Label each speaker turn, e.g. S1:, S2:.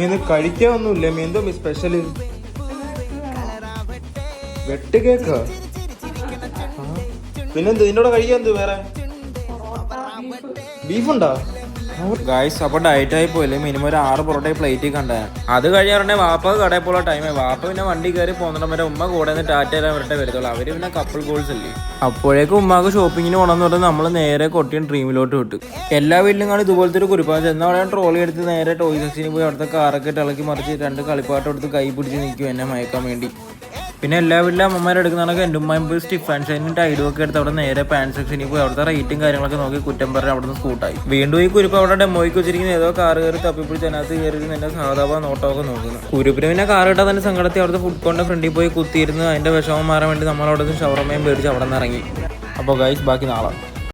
S1: ഇന്ന് കഴിക്കാൻ ഒന്നുമില്ല. എന്തോ സ്പെഷ്യല്? വെട്ട് കേക്കാ? പിന്നെന്ത് ഇതിൻ്റെ കഴിക്കാൻ? എന്ത് വേറെ ബീഫുണ്ടോ? ഗായ്സ്, അപ്പോൾ ഡയറ്റായി പോയില്ലേ, മിനിമം ഒരു 6 പൊറോട്ട പ്ലേറ്റിൽ കണ്ടേ. അത് കഴിയാറുണ്ടെങ്കിൽ വാപ്പ കടയിൽ പോലുള്ള ടൈമായി. വാപ്പ പിന്നെ വണ്ടി കയറി പോകുന്നിടം വരെ ഉമ്മ കൂടെ നിന്ന് ടാറ്റ തരാൻ വരട്ടെ വരത്തുള്ളൂ. അവര് പിന്നെ കപ്പിൾ ഗോൾസ് അല്ലേ. അപ്പോഴേക്കും ഉമ്മാക്ക് ഷോപ്പിങ്ങിന് പോകണമെന്ന് പറഞ്ഞാൽ നമ്മൾ നേരെ കൊട്ടിയം ഡ്രീമിലോട്ട് വിട്ടു. എല്ലാ വീട്ടിലും കാണും ഇതുപോലത്തെ ഒരു കുറിപ്പാണ്. എന്നാൽ അവിടെ ട്രോളി എടുത്ത് നേരെ ടോയ് സെക്ഷനിൽ പോയി അവിടുത്തെ കാറൊക്കെ ഇളക്കി മറിച്ച് 2 കളിപ്പാട്ടം എടുത്ത് കൈ പിടിച്ച് നിൽക്കും എന്നെ മയക്കാൻ വേണ്ടി. പിന്നെ എല്ലാ വീട്ടിലും അമ്മമാരെ എടുക്കുന്നതൊക്കെ എൻ്റെ ഉമ്മയും പോയി സ്റ്റിഫ് ആൻഡ് ഷൈനും ടൈഡും ഒക്കെ എടുത്ത് അവിടെ നേരെ പാൻറ് സെക്ഷനിൽ പോയി അവിടുത്തെ റേറ്റും കാര്യങ്ങളൊക്കെ നോക്കി കുറ്റം പറഞ്ഞ് അവിടെ നിന്ന് സ്കൂട്ടായി. വീണ്ടും ഈ കുരിപ്പ് അവിടെ ഡെമോയ്ക്ക് വെച്ചിരിക്കുന്ന ഏതോ കാറ് കയറി തപ്പിപ്പിടിച്ച് അതിനകത്ത് കയറി എൻ്റെ സാധാരണ നോട്ടമൊക്കെ നോക്കുന്നു. കുരിപ്പിന് പിന്നെ കാർ ഇട്ടാൽ തന്നെ സങ്കടത്തിൽ അവിടുത്തെ ഫുഡ് കോർട്ടിൻ്റെ ഫ്രണ്ടിൽ പോയി കുത്തിയിരുന്ന് അതിൻ്റെ വിഷമം മാറാൻ വേണ്ടി നമ്മളവിടെ നിന്ന് ഷവർമയും മേടിച്ച് അവിടെ നിന്ന് ഇറങ്ങി. അപ്പോൾ ഗൈസ്, ബാക്കി നാളെ.